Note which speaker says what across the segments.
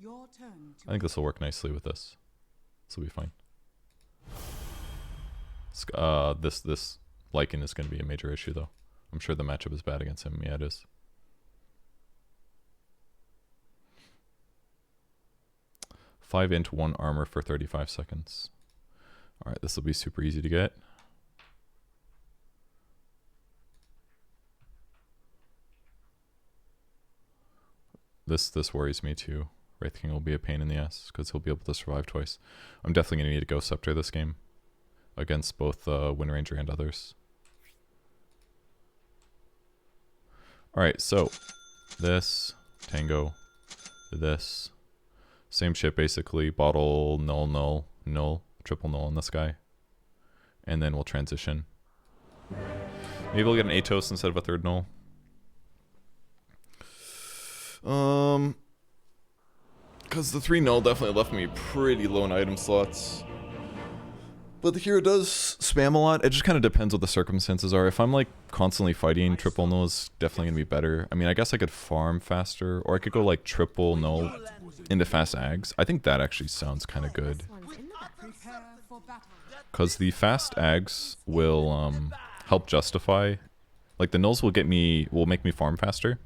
Speaker 1: Your turn
Speaker 2: I think this will work nicely with this. This will be fine. This Lycan is going to be a major issue though. I'm sure the matchup is bad against him. Yeah, it is. Five int, 1 armor for 35 seconds. Alright, this will be super easy to get. This worries me too. Wraith King will be a pain in the ass because he'll be able to survive twice. I'm definitely going to need a Ghost Scepter this game against both Wind Ranger and others. Alright, so this, Tango, this, same shit basically, bottle, null, null, null, triple null on this guy, and then we'll transition. Maybe we'll get an Atos instead of a third null. Because the 3 null definitely left me pretty low in item slots. But the hero does spam a lot. It just kind of depends what the circumstances are. If I'm like constantly fighting, triple null is definitely going to be better. I mean, I guess I could farm faster, or I could go like triple null into fast Aghs. I think that actually sounds kind of good. Because the fast Aghs will help justify, like the nulls will make me farm faster.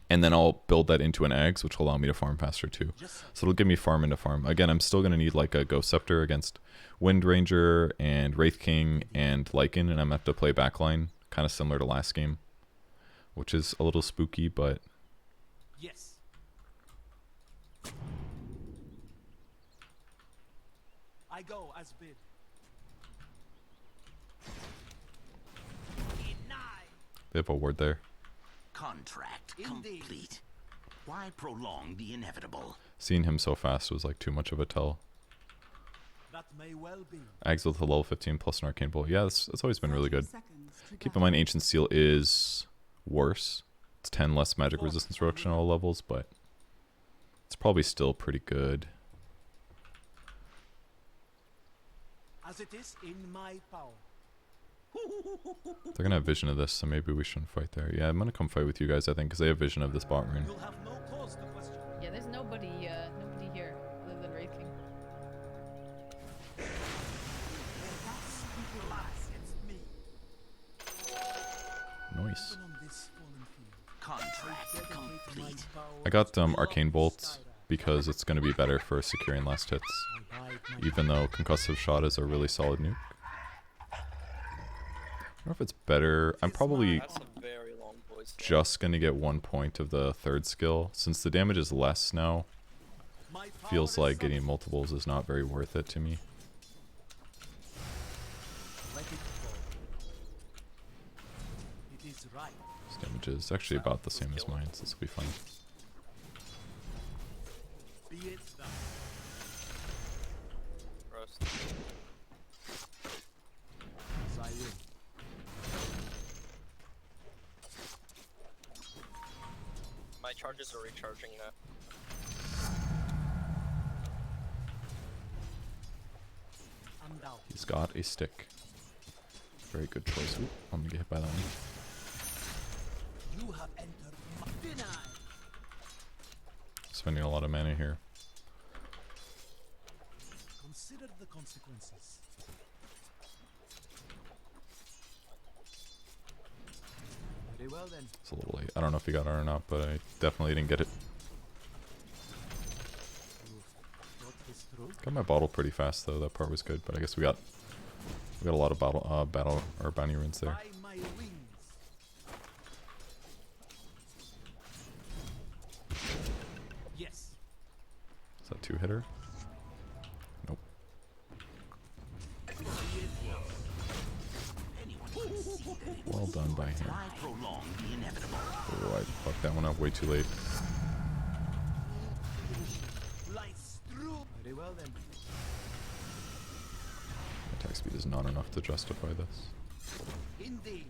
Speaker 2: And then I'll build that into an Aghs, which will allow me to farm faster too. So it'll give me farm into farm. Again, I'm still going to need like a Ghost Scepter against Wind Ranger and Wraith King and Lycan, and I'm going to have to play backline, kind of similar to last game, which is a little spooky, but...
Speaker 3: Yes. I go as bid.
Speaker 2: They have a ward there.
Speaker 4: Contract complete. Why prolong the inevitable?
Speaker 2: Seeing him so fast was like too much of a tell.
Speaker 3: That may well be.
Speaker 2: Aghs with a level 15 plus an Arcane Bolt. Yeah, that's always been really good. Keep in mind, Ancient Steel is worse. It's 10 less magic resistance reduction at all levels, but it's probably still pretty good.
Speaker 3: As it is in my power.
Speaker 2: They're going to have vision of this, so maybe we shouldn't fight there. Yeah, I'm going to come fight with you guys, I think, because they have vision of this bot rune.
Speaker 3: You'll have no cause to question.
Speaker 5: Yeah, there's nobody here other than Wraith King.
Speaker 2: Nice.
Speaker 4: Contract complete.
Speaker 2: I got Arcane Bolt because it's going to be better for securing last hits, even though Concussive Shot is a really solid nuke. I don't know if it's better. I'm probably just going to get 1 point of the third skill. Since the damage is less now, feels like getting multiples is not very worth it to me. This damage is actually about the same as mine, so this will be fine.
Speaker 6: My charges are recharging now.
Speaker 2: He's got a stick. Very good choice. Ooh, I'm gonna get hit by that one.
Speaker 3: You have entered my deny.
Speaker 2: Spending a lot of mana here.
Speaker 3: Consider the consequences. Very well then.
Speaker 2: It's a little late. I don't know if he got it or not, but I definitely didn't get it. Got my bottle pretty fast though. That part was good, but I guess we got a lot of battle or bounty runes there.
Speaker 3: Yes.
Speaker 2: Is that 2-hitter? Nope. Well done by him. Oh, I fucked that one up way too late.
Speaker 3: Very well then.
Speaker 2: Attack speed is not enough to justify this.
Speaker 3: Indeed.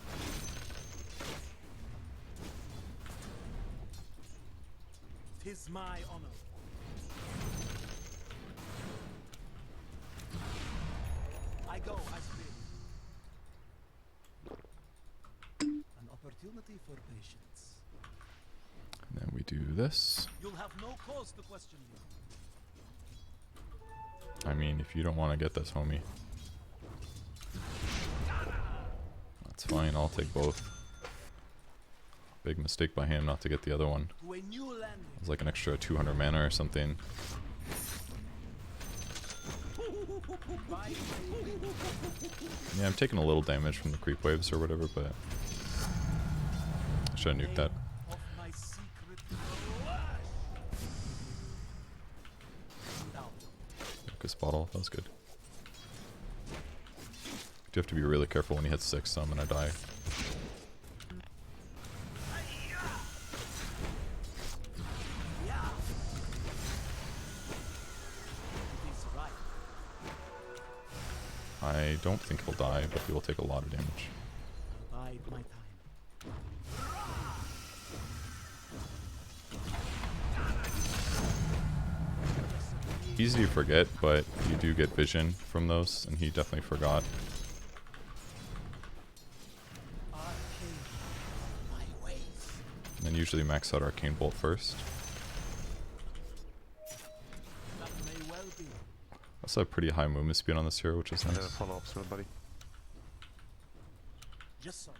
Speaker 3: Tis my honor. I go as bid. An opportunity for patience.
Speaker 2: And then we do this.
Speaker 3: You'll have no cause to question me.
Speaker 2: I mean, if you don't want to get this, homie. That's fine, I'll take both. Big mistake by him not to get the other one.
Speaker 3: To a new landing.
Speaker 2: It was like an extra 200 mana or something. Yeah, I'm taking a little damage from the creep waves or whatever, but I should have nuked that.
Speaker 3: Of my secret down.
Speaker 2: Focus bottle, that was good. You do have to be really careful when he hits 6, so I'm gonna die.
Speaker 3: He's right.
Speaker 2: I don't think he'll die, but he will take a lot of damage.
Speaker 3: I'll bide my time.
Speaker 2: Easy to forget, but you do get vision from those, and he definitely forgot.
Speaker 3: Arcane my ways.
Speaker 2: And then usually max out Arcane Bolt first.
Speaker 3: That may well be.
Speaker 2: Also have pretty high movement speed on this hero, which is nice.
Speaker 1: Follow up, so buddy.
Speaker 3: Just so.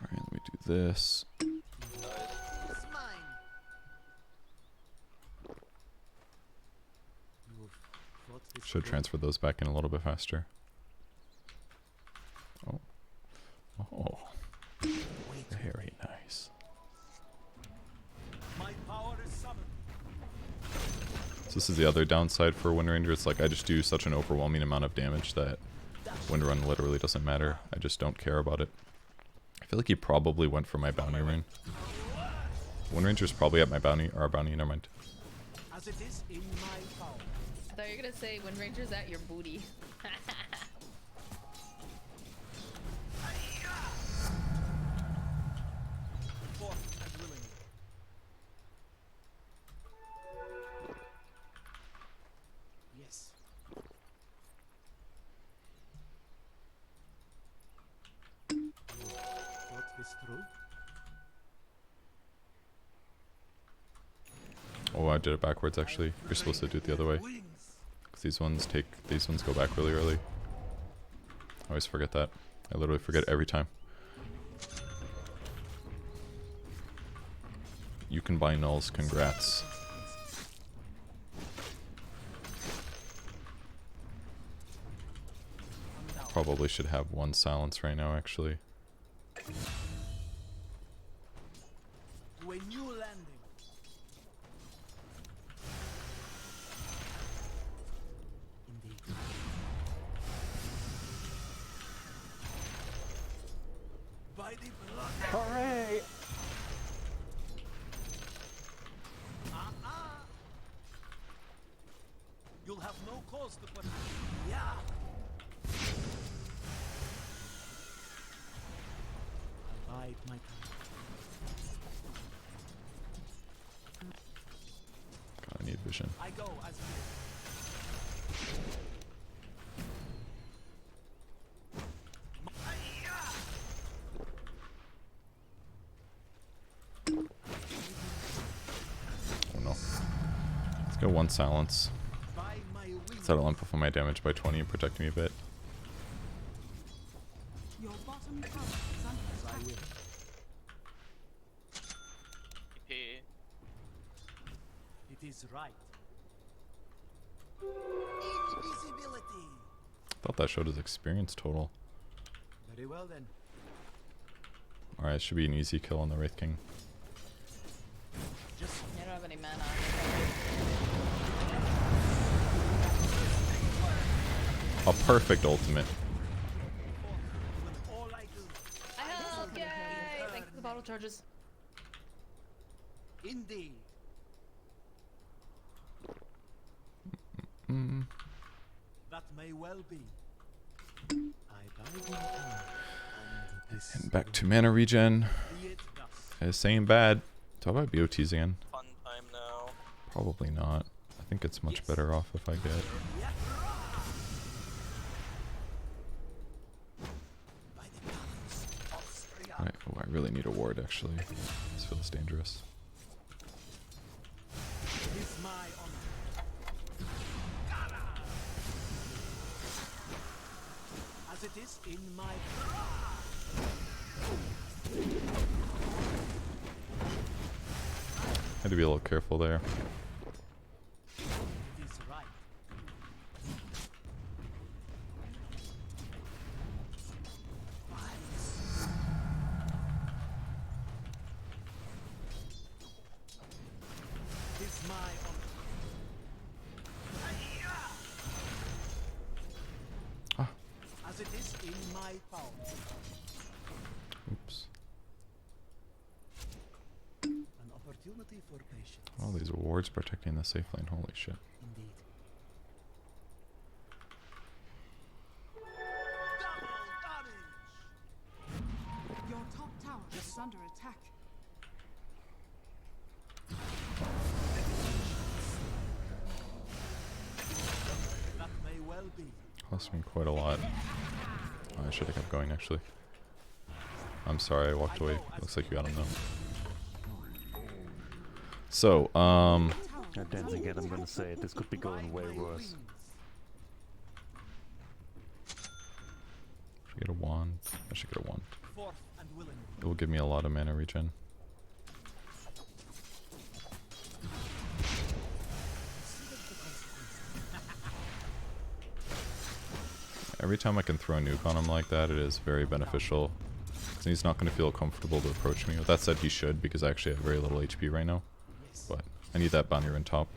Speaker 2: Alright, let me do this.
Speaker 3: It's mine. You've thought this
Speaker 2: Should
Speaker 3: through.
Speaker 2: transfer those back in a little bit faster. Oh. Oh. Very nice.
Speaker 3: My power is summoned.
Speaker 2: So this is the other downside for Wind Ranger. It's like I just do such an overwhelming amount of damage that Wind Run literally doesn't matter. I just don't care about it. I feel like he probably went for my bounty rune. Wind Ranger's probably at my bounty, or our bounty, never mind.
Speaker 3: As it is in my power.
Speaker 5: I thought you were gonna say Wind Ranger's at your booty.
Speaker 3: Forth and willingly. Yes. Thought this through?
Speaker 2: Oh, I did it backwards actually. You're supposed to do it the other way.
Speaker 3: Wings.
Speaker 2: Because these ones go back really early. I always forget that. I literally forget every time. You can buy Nulls, congrats. Probably should have one silence right now actually.
Speaker 3: To a new landing. Indeed. By the blood.
Speaker 1: Hooray!
Speaker 3: You'll have no cause to question. Yeah. I'll bide my time.
Speaker 2: God, I need vision.
Speaker 3: I go as
Speaker 2: Oh no. Let's go one silence.
Speaker 3: by my wings.
Speaker 2: That'll amplify my damage by 20 and protect me a bit.
Speaker 7: Your bottom tower is under
Speaker 3: I
Speaker 7: attack.
Speaker 3: will.
Speaker 6: TP.
Speaker 3: It is right. Invisibility.
Speaker 2: Thought that showed his experience total.
Speaker 3: Very well then.
Speaker 2: Alright, should be an easy kill on the Wraith King.
Speaker 3: Just
Speaker 5: I don't have any mana.
Speaker 2: A perfect ultimate.
Speaker 3: with all I do.
Speaker 5: I help! Yay! Thanks for the bottle charges.
Speaker 3: Indeed.
Speaker 2: Mm.
Speaker 3: That may well be. I bide my time. And this
Speaker 2: And back to mana regen.
Speaker 3: be it thus.
Speaker 2: It's saying bad. Do I buy BOTs again?
Speaker 6: Fun time now.
Speaker 2: Probably not. I think it's much
Speaker 3: Yes.
Speaker 2: better off if I get.
Speaker 3: Yeah. By the balance of reality.
Speaker 2: Alright, Ooh, I really need a ward actually. This feels dangerous.
Speaker 3: It is my honor. As it is in my
Speaker 2: Had to be a little careful there.
Speaker 3: it is right. It is my honor.
Speaker 2: Ah.
Speaker 3: As it is in my power.
Speaker 2: Oops.
Speaker 3: An opportunity for patience.
Speaker 2: All these wards protecting the safe lane. Holy shit.
Speaker 3: Indeed.
Speaker 7: Your top tower is under attack.
Speaker 3: That may well be.
Speaker 2: Cost me quite a lot. I should have kept going actually. I'm sorry I walked away. Looks like you got him though. So,
Speaker 1: I don't think I'm gonna say it. This could be going way worse.
Speaker 2: should I get a wand? I should get a wand.
Speaker 3: Forth and willing.
Speaker 2: It will give me a lot of mana regen. Every time I can throw a nuke on him like that, it is very beneficial. So he's not going to feel comfortable to approach me. With that said, he should, because I actually have very little HP right now. But I need that bounty run top.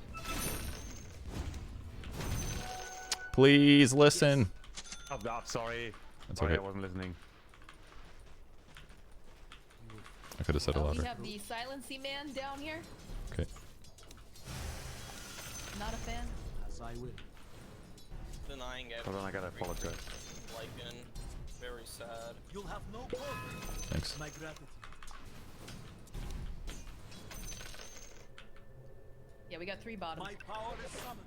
Speaker 2: Please listen!
Speaker 1: Oh god, sorry.
Speaker 2: That's
Speaker 1: Sorry,
Speaker 2: okay.
Speaker 1: I wasn't listening.
Speaker 2: I could have said it
Speaker 5: Oh, we
Speaker 2: louder.
Speaker 5: have the silency man down here.
Speaker 2: Okay.
Speaker 5: Not a fan.
Speaker 3: As I will.
Speaker 6: Denying it.
Speaker 1: Hold on, I gotta apologize.
Speaker 6: Lycan. Very sad.
Speaker 3: You'll have no cause.
Speaker 2: Thanks.
Speaker 3: My gratitude.
Speaker 5: Yeah, we got 3 bottom.
Speaker 3: My power is summoned.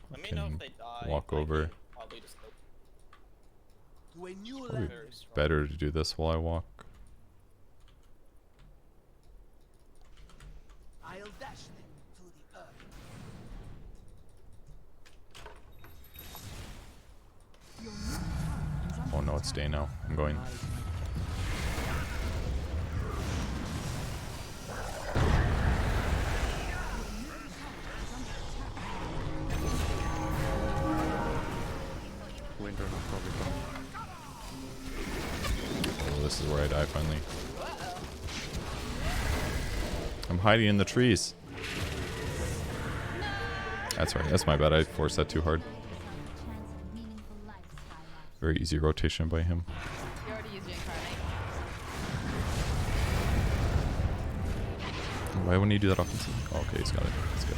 Speaker 6: Let me know
Speaker 2: Can
Speaker 6: if they die.
Speaker 2: walk
Speaker 6: I
Speaker 2: over.
Speaker 6: can probably just go
Speaker 3: To a new
Speaker 2: Probably
Speaker 3: land.
Speaker 6: very strong.
Speaker 2: better to do this while I walk.
Speaker 3: I'll dash them to the earth.
Speaker 7: Your middle tower is under
Speaker 2: Oh no, it's
Speaker 7: attack.
Speaker 2: day now. I'm going.
Speaker 1: Winter will probably come.
Speaker 2: Oh, this is where I die finally. I'm hiding in the trees. That's right. That's my bad. I forced that too hard. Very easy rotation by him.
Speaker 5: You already used your incarnate.
Speaker 2: Why wouldn't he do that offensively? Oh, okay, he's got it. That's good.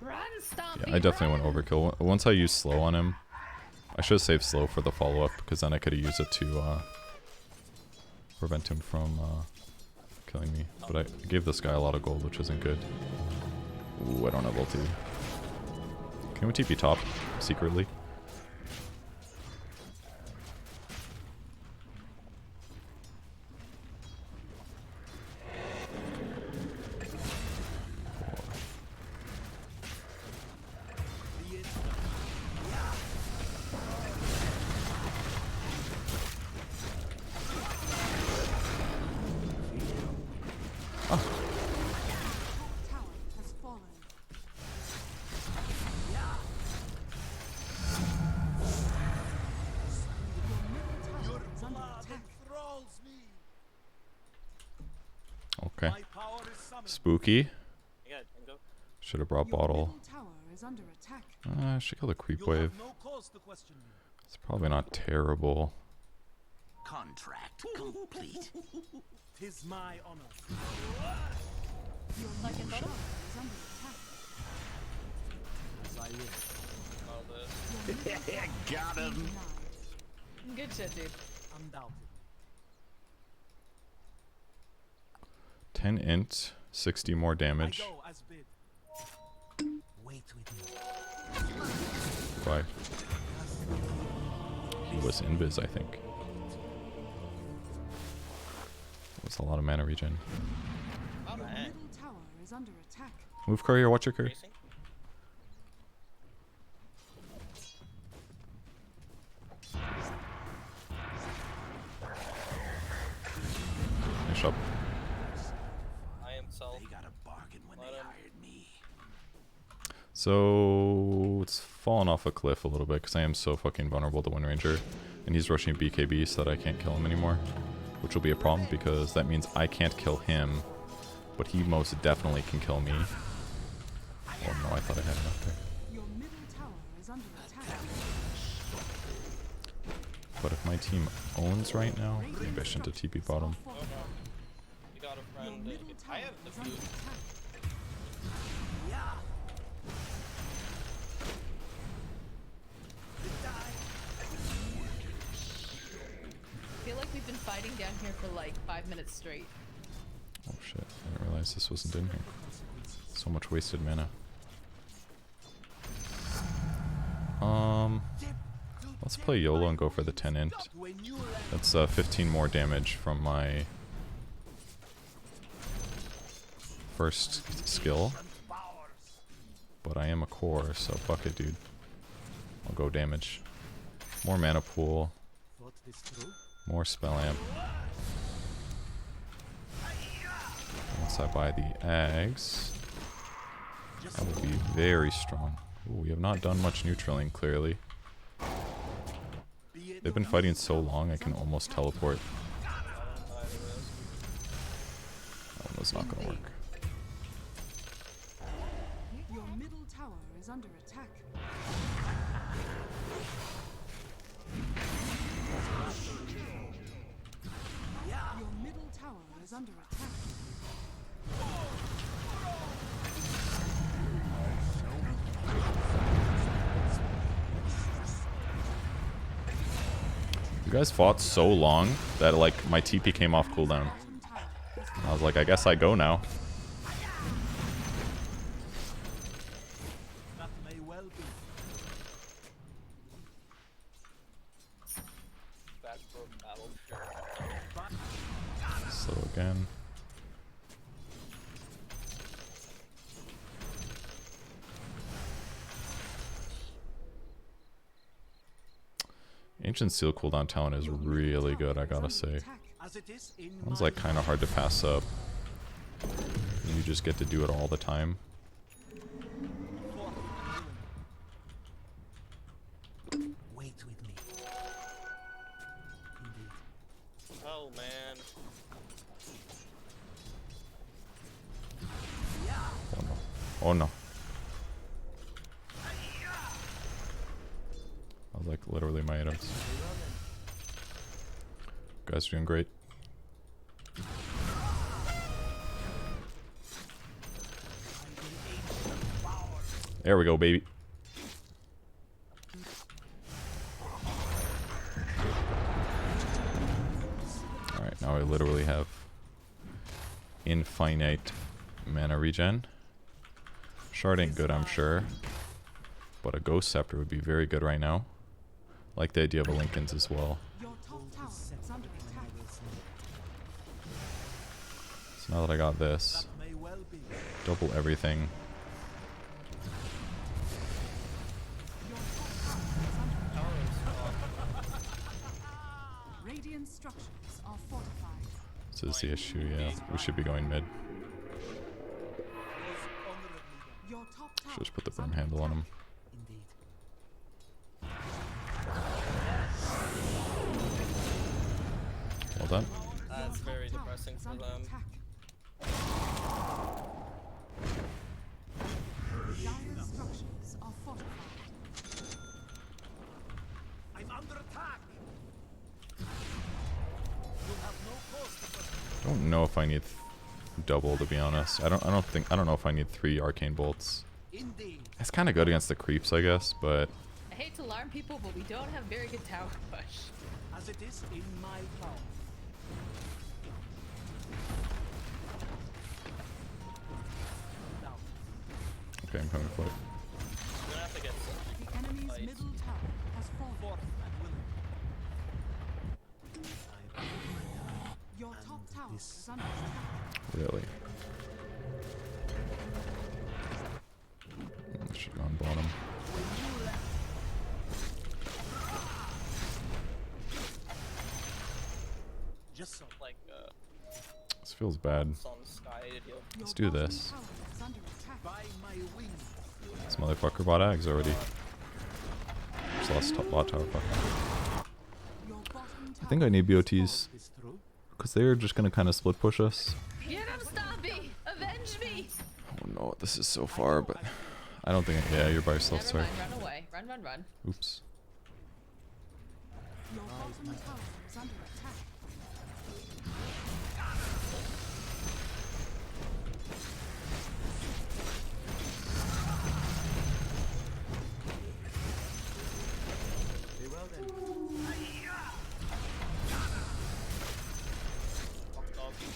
Speaker 5: Run, Stompy!
Speaker 2: Yeah, I definitely
Speaker 5: run!
Speaker 2: went overkill. Once I used slow on him, I should have saved slow for the follow-up, because then I could have used it to prevent him from killing me. But I gave this guy a lot of gold, which isn't good. Ooh, I don't have ulti. Can we TP top secretly?
Speaker 7: Tower has fallen. Your middle tower is under attack.
Speaker 3: Enthralls me.
Speaker 2: Okay.
Speaker 3: My power is summoned.
Speaker 2: Spooky.
Speaker 6: Yeah, Dingo.
Speaker 2: Should have brought
Speaker 7: Your
Speaker 2: bottle.
Speaker 7: middle tower is under attack.
Speaker 2: I should kill the creep
Speaker 3: You'll
Speaker 2: wave.
Speaker 3: have no cause to question me.
Speaker 2: It's probably not terrible.
Speaker 4: Contract complete.
Speaker 3: 'Tis my honor.
Speaker 7: Your
Speaker 5: Like
Speaker 7: middle
Speaker 5: in
Speaker 7: tower
Speaker 5: bottom?
Speaker 7: is under attack.
Speaker 3: As I will.
Speaker 6: All this.
Speaker 7: Your middle tower
Speaker 1: Got
Speaker 7: has been
Speaker 1: him.
Speaker 7: denied.
Speaker 5: Good shit, dude.
Speaker 3: Undoubted.
Speaker 2: 10 int, 60 more damage.
Speaker 3: I go as bid. Wait with me.
Speaker 2: Bye. was Invis, I think. That's a lot of mana regen.
Speaker 6: Oh,
Speaker 7: Your
Speaker 6: man.
Speaker 7: middle tower is under attack.
Speaker 2: Move courier, watch your courier.
Speaker 6: Racing?
Speaker 2: Finish up.
Speaker 6: I am self.
Speaker 4: They got a bargain when
Speaker 6: Let
Speaker 4: they
Speaker 6: him.
Speaker 4: hired me.
Speaker 2: So it's fallen off a cliff a little bit because I am so fucking vulnerable to Wind Ranger, and he's rushing BKB so that I can't kill him anymore, which will be a problem because that means I can't kill him, but he most definitely can kill me. Oh no, I thought I had enough there.
Speaker 7: Your middle tower is under attack.
Speaker 2: But if my team owns right now, maybe I shouldn't have TP bottom.
Speaker 6: Oh, no. You got a
Speaker 7: Your
Speaker 6: friend.
Speaker 7: middle
Speaker 6: I
Speaker 7: tower
Speaker 6: have the
Speaker 7: is under
Speaker 6: boot.
Speaker 7: attack.
Speaker 5: I feel like we've been fighting down here for like 5 minutes straight.
Speaker 2: Oh shit, I didn't realize this wasn't in here. So much wasted mana. Let's play YOLO and go for the 10 int. That's 15 more damage from my first skill. But I am a core, so fuck it, dude. I'll go damage. More mana pool.
Speaker 3: Thought this through?
Speaker 2: More spell amp. Once I buy the Aghs, I will be very strong. Ooh, we have not done much neutraling, clearly. They've been fighting so long, I can almost teleport. That one was not gonna work.
Speaker 7: Your middle tower is under attack. Your middle tower is under attack.
Speaker 2: You guys fought so long that like my TP came off cooldown.
Speaker 7: Bottom tower is
Speaker 2: I was like, I guess I go now.
Speaker 3: That may well be.
Speaker 6: Backbroke battle.
Speaker 2: Slow again. Ancient Seal cooldown talent is really good, I gotta say.
Speaker 7: attack.
Speaker 3: As it is in
Speaker 2: That one's
Speaker 3: my
Speaker 2: like kind of hard to pass up. You just get to do it all the time.
Speaker 3: Wait with me. Indeed.
Speaker 6: Oh, man.
Speaker 2: Oh no. Oh no. I was like literally my items. Guys are doing great. There we go, baby. Alright, now I literally have infinite mana regen. Shard ain't good, I'm sure. But a Ghost Scepter would be very good right now. Like the idea of a Linken's as well.
Speaker 7: Your top tower is under attack.
Speaker 2: So now that I got this,
Speaker 3: That may well be.
Speaker 2: double everything.
Speaker 7: Your top tower is under attack. Radiant structures are fortified.
Speaker 2: This is the issue, yeah. We should be going mid.
Speaker 7: Your top tower
Speaker 2: Should just put the
Speaker 7: is
Speaker 2: broom
Speaker 7: under
Speaker 2: handle on him.
Speaker 7: attack.
Speaker 3: Indeed.
Speaker 2: Well done.
Speaker 6: That's
Speaker 7: Your
Speaker 6: very
Speaker 7: top tower
Speaker 6: depressing
Speaker 7: is
Speaker 6: for
Speaker 7: under
Speaker 6: them.
Speaker 7: attack. Dire structures are fortified.
Speaker 3: I'm under attack. You have no cause to question.
Speaker 2: Don't know if I need double, to be honest. I don't know if I need 3 arcane bolts.
Speaker 3: Indeed.
Speaker 2: It's kind of good against the creeps, I guess, but
Speaker 5: I hate to alarm people, but we don't have very good tower push.
Speaker 3: As it is in my power. Now,
Speaker 2: okay, I'm coming for it.
Speaker 6: You're gonna have to get some.
Speaker 7: The enemy's
Speaker 6: Fight.
Speaker 7: middle tower has fallen.
Speaker 3: forth and willing.
Speaker 7: tower
Speaker 3: this.
Speaker 7: is under attack.
Speaker 2: Really? Should go on bottom.
Speaker 3: Just so.
Speaker 6: Like,
Speaker 2: This feels bad.
Speaker 6: it's on Sky to deal.
Speaker 2: Let's do this.
Speaker 7: Tower is under attack.
Speaker 3: By my wing.
Speaker 2: This motherfucker bought Aghs already. Just lost top bot tower. Fuck.
Speaker 7: Your bottom
Speaker 2: I think I need BOTs
Speaker 3: Is through.
Speaker 2: because they're just gonna kind of split push us.
Speaker 5: Get him, Stompy! Avenge me!
Speaker 2: Oh no, this is so far, but I don't think. Yeah, you're by yourself.
Speaker 5: Never
Speaker 2: Sorry.
Speaker 5: mind, run away. Run, run, run.
Speaker 2: Oops.
Speaker 7: Your bottom tower is under attack.
Speaker 3: Very well then.
Speaker 6: Fuck doggy.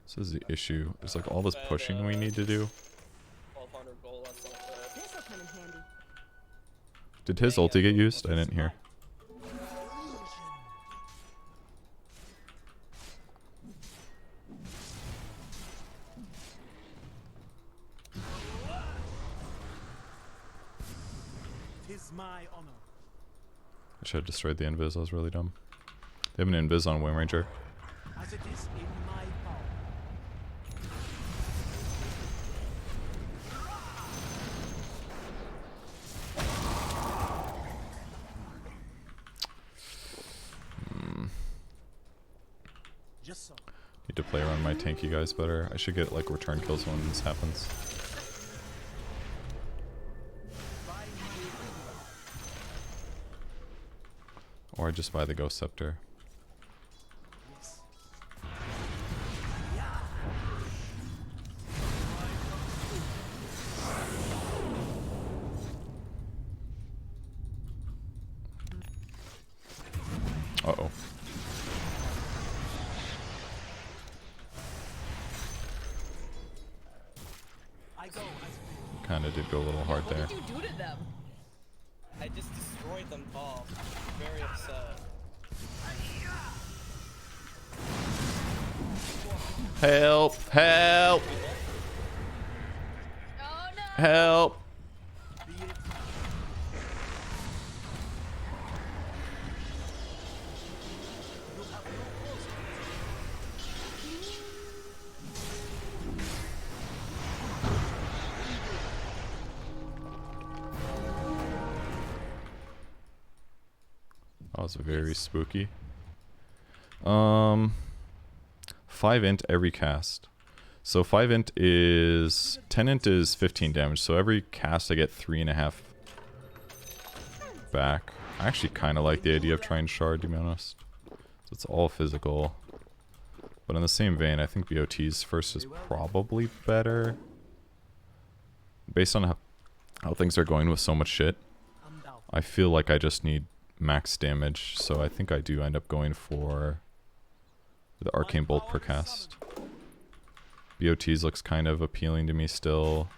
Speaker 2: This is the issue. There's like all this pushing we need to do.
Speaker 6: 1200 gold, that's not bad.
Speaker 7: This'll come in handy.
Speaker 2: Did his ulti get used? I didn't hear.
Speaker 3: Tis my honor.
Speaker 2: I should have destroyed the invis. I was really dumb. They have an invis on Wing Ranger.
Speaker 3: As it is in my power. Just so.
Speaker 2: Need to play around my tanky guys better. I should get like return kills when this happens.
Speaker 3: By my wing.
Speaker 2: Or I just buy the Ghost Scepter.
Speaker 3: Yes.
Speaker 2: Uh-oh.
Speaker 3: I go as
Speaker 2: Kinda did go a little hard
Speaker 5: What
Speaker 2: there.
Speaker 5: did you do to them?
Speaker 6: I just destroyed them all. Very upset.
Speaker 2: Help! Help!
Speaker 5: Oh no!
Speaker 2: Help!
Speaker 3: be it. You have no cause to
Speaker 2: That was very spooky. 5 int every cast. So 5 int is 10 int is 15 damage. So every cast I get 3.5 back. I actually kind of like the idea of trying shard, to be honest. So it's all physical. But in the same vein, I think BOT's first is probably better. Based on how things are going with so much shit,
Speaker 3: I'm down.
Speaker 2: I feel like I just need max damage, so I think I do end up going for the Arcane Bolt per cast. BOTs looks kind of appealing to me still.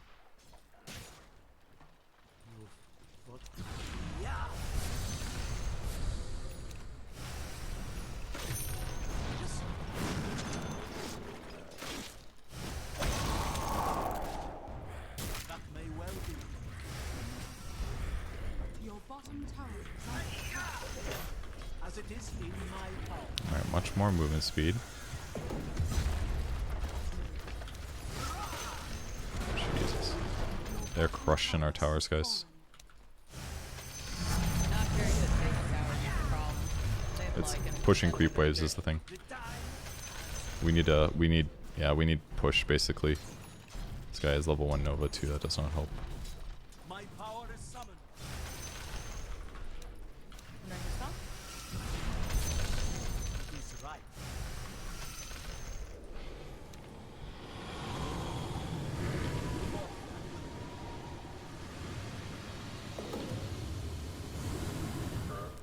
Speaker 3: That may well be.
Speaker 7: Your bottom tower is under attack.
Speaker 3: As it is in my power.
Speaker 2: Alright, much more movement speed. Jesus. They're crushing our towers, guys.
Speaker 5: Not very good at taking towers is the problem. They have
Speaker 2: It's
Speaker 5: Lycan.
Speaker 2: pushing creep waves is the thing. We need push basically. This guy is level 1 Nova too, that does not help.
Speaker 3: My power is summoned.
Speaker 5: Remember stomp?
Speaker 3: He's right.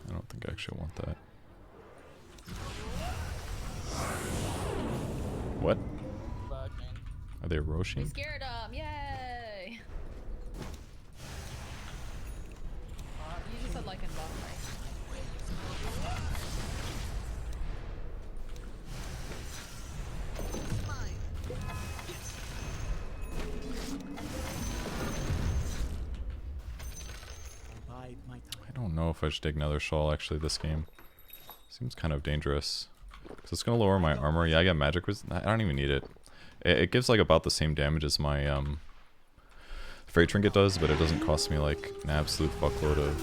Speaker 2: I don't think I actually want that. What?
Speaker 6: Backing.
Speaker 2: Are they
Speaker 5: We
Speaker 2: Roshing?
Speaker 5: scared him! Yay! You just said Lycan bot, right?
Speaker 2: know if I should take another shawl actually this game. Seems kind of dangerous. Because it's going to lower my armor. Yeah, I got magic resist. I don't even need it. It gives like about the same damage as my Freight Trinket does, but it doesn't cost me like an absolute fuckload of...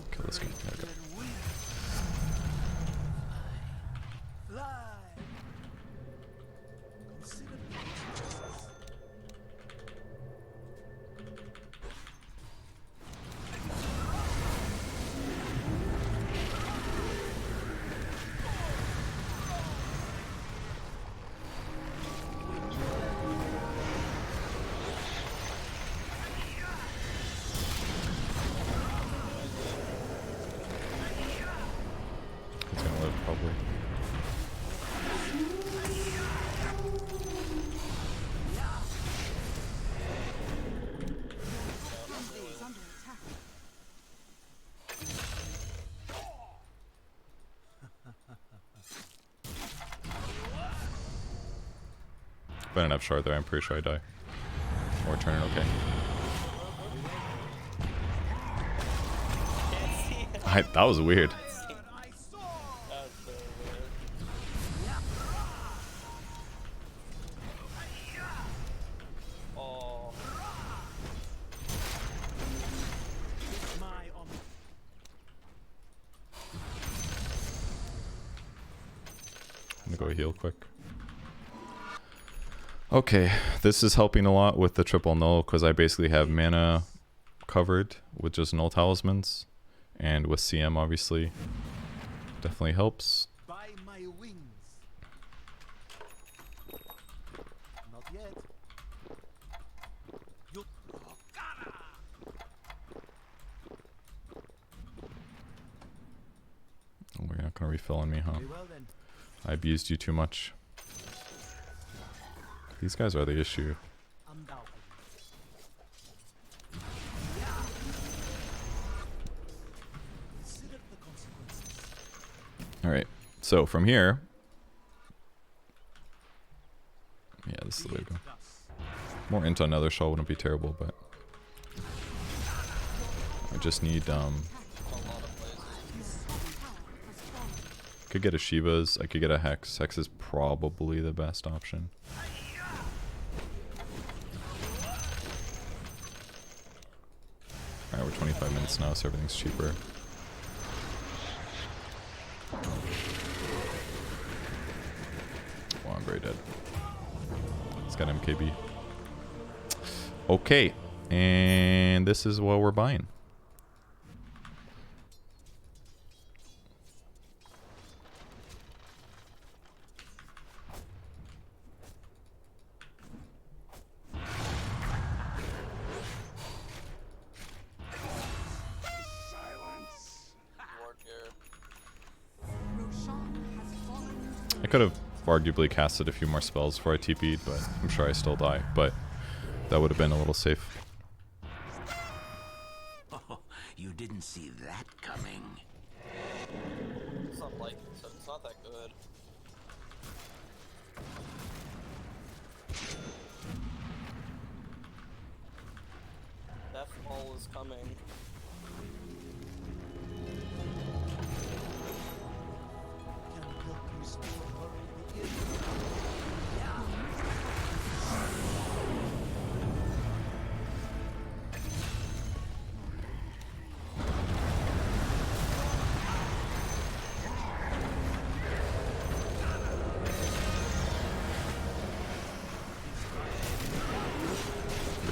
Speaker 2: Okay, let's get... There we go. He's gonna live probably.
Speaker 7: Is under attack.
Speaker 2: If I didn't have shard there, I'm pretty sure I die. Or turn it okay. That was weird.
Speaker 6: That's so weird. Oh.
Speaker 3: It's my honor.
Speaker 2: I'm gonna go heal quick. Okay, this is helping a lot with the triple null because I basically have mana covered with just null talismans, and with CM obviously definitely helps.
Speaker 3: By my wings. Not yet. You.
Speaker 2: Oh, we're not gonna refill on me, huh?
Speaker 3: Very well then.
Speaker 2: I abused you too much. These guys are the issue.
Speaker 3: Undoubtedly. Consider the consequences.
Speaker 2: Alright, so from here... Yeah, this is the way to go.
Speaker 3: Thus.
Speaker 2: More into another shawl wouldn't be terrible, but... I just need, could get a Shiva's, I could get a Hex. Hex is probably the best option. Alright, we're 25 minutes now, so everything's cheaper. Well, I'm very dead. It's got MKB. Okay, and this is what we're buying.
Speaker 7: Roshan has fallen into
Speaker 2: I could have arguably casted a few more spells before I TP'd, but I'm sure I still die. But that would have been a little safe.
Speaker 4: Oh, you didn't see that coming.
Speaker 6: It's not like it's not that good. Death Ball is coming.
Speaker 3: Can help restore her again.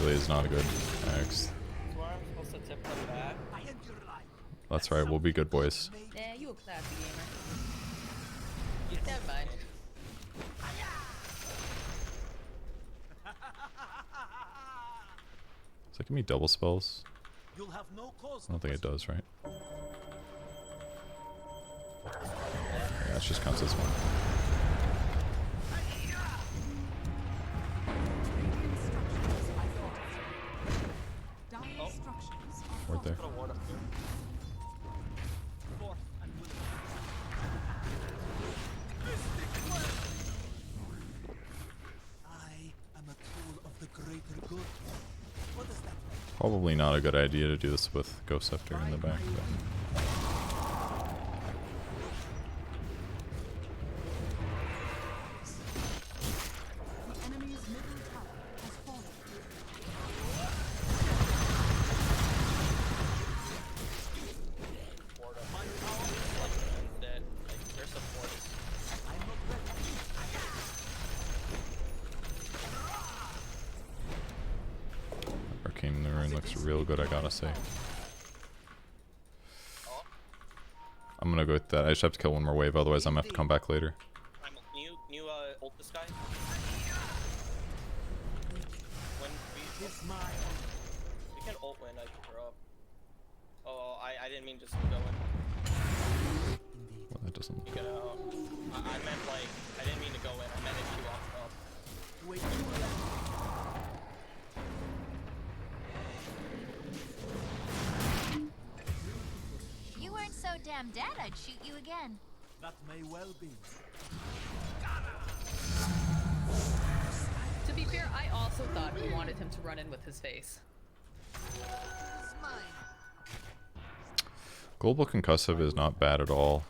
Speaker 2: Really is not a good Aghs.
Speaker 6: So I'm supposed to tip them back.
Speaker 3: I end your life.
Speaker 2: That's right, we'll be good boys.
Speaker 5: Yeah, you a classy gamer. Never mind.
Speaker 2: Does that give me double spells?
Speaker 3: You'll have no cause.
Speaker 2: I don't think it does, right? Yeah, it just counts as one.
Speaker 7: dire structures.
Speaker 2: Right there.
Speaker 6: Put a ward up here.
Speaker 3: Forth and will. I am a tool of the greater good. What does that mean?
Speaker 2: Probably not a good idea to do this with Ghost Scepter in the back. But.
Speaker 7: The enemy's middle tower has fallen.
Speaker 6: Instead, like their support is
Speaker 2: Arcane in the Rune looks real good, I gotta say. I'm gonna go with that. I just have to kill one more wave, otherwise I'm gonna have to come back later.
Speaker 6: Can you ult this guy? When we can ult when I pick her up. Oh, I didn't mean just to go in.
Speaker 2: Well, that doesn't.
Speaker 6: You gotta, I meant like, I didn't mean to go in. I meant if you walked up.
Speaker 8: You weren't so damn dead, I'd shoot you again.
Speaker 3: That may well be.
Speaker 5: To be fair, I also thought we wanted him to run in with his face.
Speaker 2: Global Concussive is not bad at all.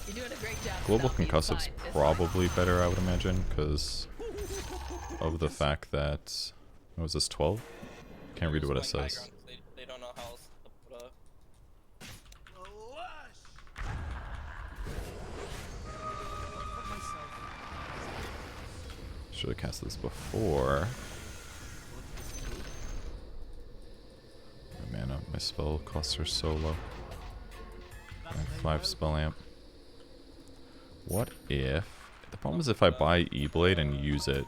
Speaker 5: You're doing a great job.
Speaker 2: Global
Speaker 5: Stealthy. It's
Speaker 2: Concussive's
Speaker 5: fine. It's
Speaker 2: probably better, I would imagine, because of the fact that... What was this, 12? Can't read what it says.
Speaker 6: They don't know how else to put up.
Speaker 2: Should have cast this before. My mana, my spell costs are so low. I have 5 spell amp. What if... The problem is if I buy E-Blade and use it,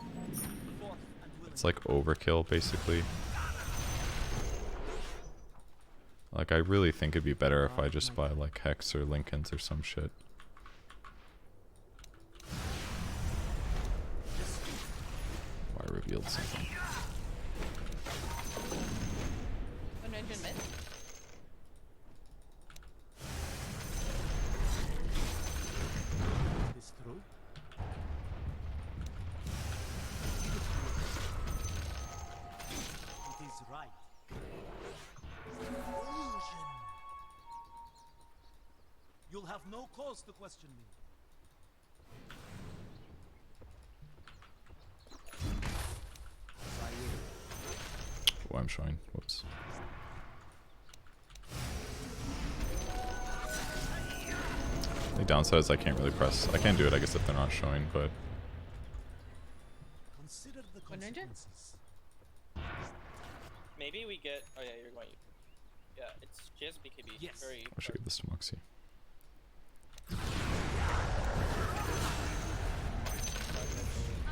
Speaker 2: it's like overkill, basically. Like, I really think it'd be better if I just buy, like, Hex or Linken's or some shit. Oh, I revealed something.
Speaker 5: One engine mid.
Speaker 3: Is true. It is right. Illusion. You'll have no cause to question me.
Speaker 2: Oh, I'm showing. Whoops. The downside is I can't really press. I can't do it, I guess, if they're not showing, but...
Speaker 3: Consider the
Speaker 5: One ninja?
Speaker 3: consequences.
Speaker 6: Maybe we get. Oh yeah, you're going. Yeah, it's just BKB.
Speaker 3: Yes.
Speaker 6: Very.
Speaker 2: I should give this to Moxie.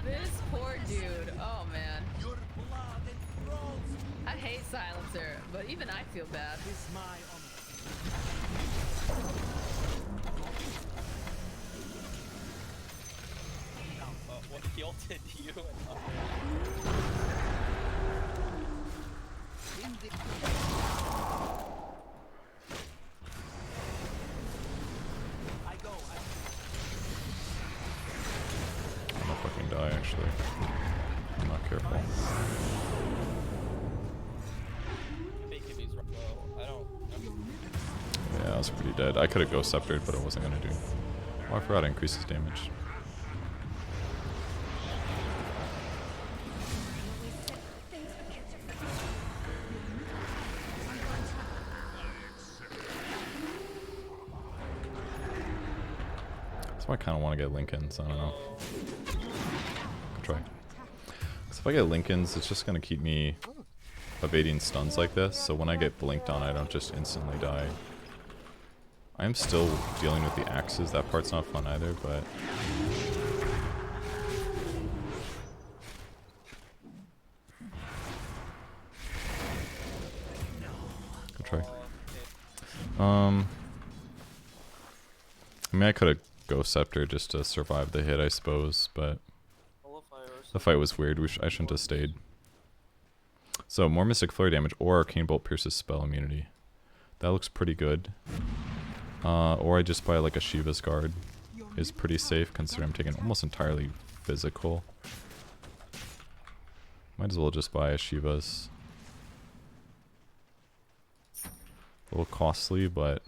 Speaker 5: This poor dude. Oh man.
Speaker 3: Your blood enthralls me.
Speaker 5: I hate Silencer, but even I feel bad.
Speaker 3: It is my honor.
Speaker 6: What he ulted you and
Speaker 3: I go.
Speaker 2: I'm gonna fucking die, actually. I'm not careful.
Speaker 6: BKB's low. I don't.
Speaker 2: Yeah, I was pretty dead. I could have Ghost Sceptered, but I wasn't gonna do. Oh, I forgot it increases damage. So I kind of want to get Linken's. I don't know. I'll try. So if I get Linken's, it's just gonna keep me evading stuns like this. So when I get blinked on, I don't just instantly die. I'm still dealing with the axes. That part's not fun either, but... I'll try. I mean, I could have Ghost Scepter just to survive the hit, I suppose, but... The fight was weird. I shouldn't have stayed. So, more Mystic Flurry damage or Arcane Bolt Pierce's spell immunity. That looks pretty good. Or I just buy like a Shiva's Guard. Is pretty safe considering I'm taking almost entirely physical. Might as well just buy a Shiva's. A little costly, but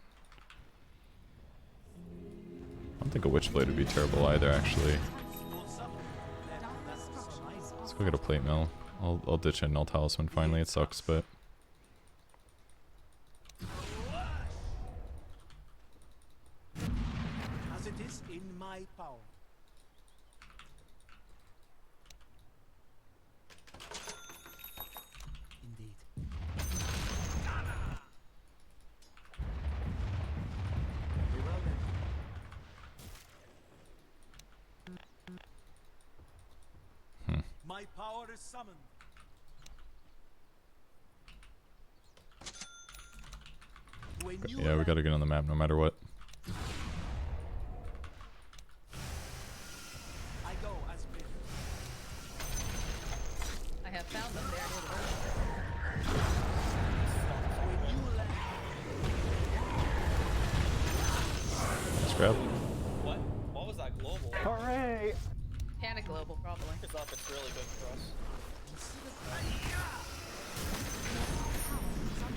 Speaker 2: I don't think a Witchblade would be terrible either, actually. Let's go get a plate mill. I'll ditch a Null Talisman finally. It sucks, but
Speaker 3: As it is in my power. Indeed. Very well then. My power is summoned. When you
Speaker 2: yeah, we gotta get on the map no matter what.
Speaker 3: I go as bid.
Speaker 5: I have found them there.
Speaker 3: When you land,
Speaker 2: Let's grab.
Speaker 6: What? What was that global?
Speaker 1: Hooray!
Speaker 5: Panic global, probably.
Speaker 6: It's up, it's really good for us.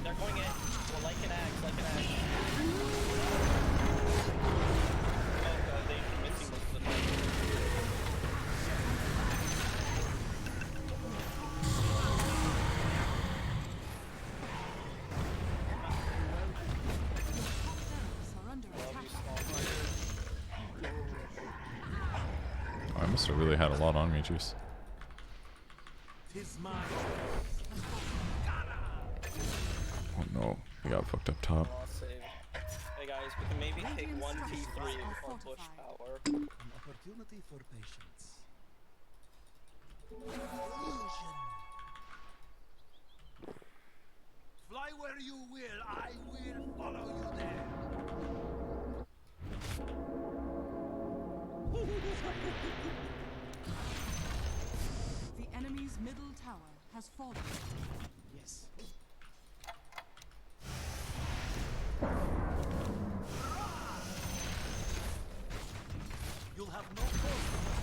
Speaker 6: They're going in. Well, like an axe, like an axe. Oh, they're missing most of the fight.
Speaker 7: Are under
Speaker 6: Love
Speaker 7: attack.
Speaker 6: you, small fighters.
Speaker 2: Oh, I must have really had a lot on me, juice.
Speaker 3: 'tis mine.
Speaker 2: Oh no, we got fucked up top.
Speaker 6: Lost save. Hey guys, we can maybe take
Speaker 7: Radiant
Speaker 6: 1 T3
Speaker 7: structures are
Speaker 6: before push
Speaker 7: fortified.
Speaker 6: power.
Speaker 3: An opportunity for patience. Illusion. Fly where you will, I will follow you there.
Speaker 7: The enemy's middle tower has fallen.
Speaker 3: Yes. You'll have no cause to run.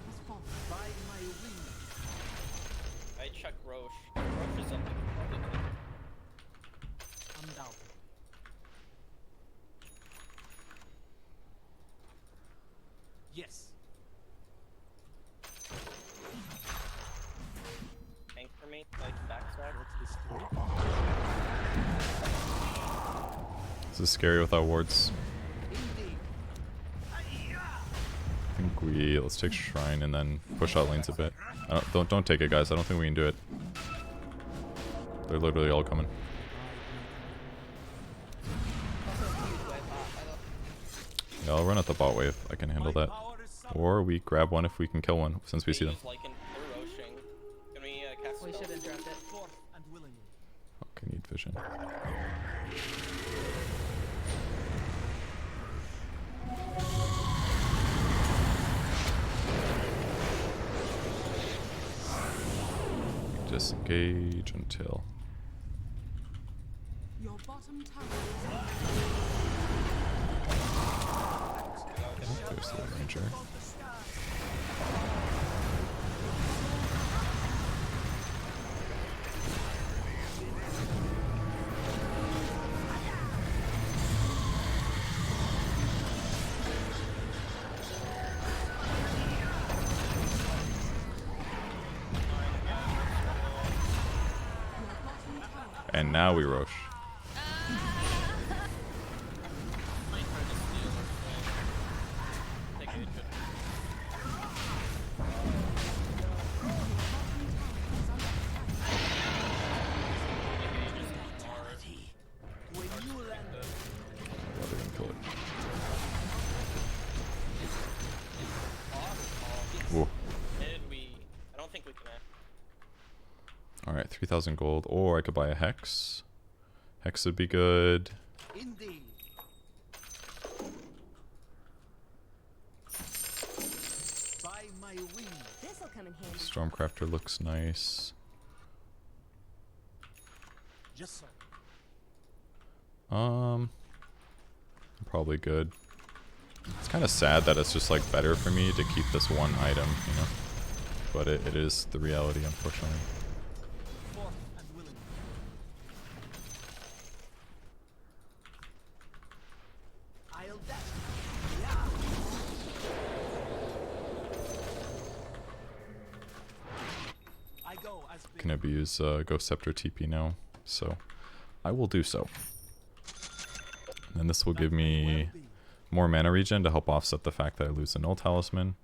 Speaker 7: Has fallen.
Speaker 3: By my wings.
Speaker 6: I check Roche. Roche is up.
Speaker 3: Undoubtedly. Yes.
Speaker 6: Tank for me, like backstab.
Speaker 3: What's this through?
Speaker 2: This is scary without wards.
Speaker 3: Indeed.
Speaker 2: I think let's take Shrine and then push out lanes a bit. Don't take it, guys. I don't think we can do it. They're literally all coming.
Speaker 5: Also, a huge wave bot. I don't.
Speaker 2: Yeah, I'll run at the bot wave. I can handle that.
Speaker 3: Power is summoned.
Speaker 2: Or we grab one if we can kill one, since we see them.
Speaker 6: Use Lycan. They're roaching. Can we cast
Speaker 5: We
Speaker 6: spell?
Speaker 5: should interrupt it.
Speaker 3: Forth and willingly.
Speaker 2: Okay, need vision. Disengage until.
Speaker 7: Your bottom tower
Speaker 2: There's the ranger. And now we Roche.
Speaker 6: Might try to steal or swing. Take it.
Speaker 3: When you land,
Speaker 2: Well, they're gonna kill it. Whoa.
Speaker 6: Did we? I don't think we can.
Speaker 2: Alright, 3,000 gold. Or I could buy a Hex. Hex would be good.
Speaker 3: indeed. By my wings.
Speaker 9: This'll come in handy.
Speaker 2: Stormcrafter looks nice.
Speaker 3: Just so.
Speaker 2: Probably good. It's kind of sad that it's just like better for me to keep this one item, you know? But it is the reality, unfortunately.
Speaker 3: Forth and willing. I'll dash. Yeah. I go as big.
Speaker 2: Can abuse Ghost Scepter TP now, so I will do so. And then this will give me more mana regen to help offset the fact that I lose the Null Talisman.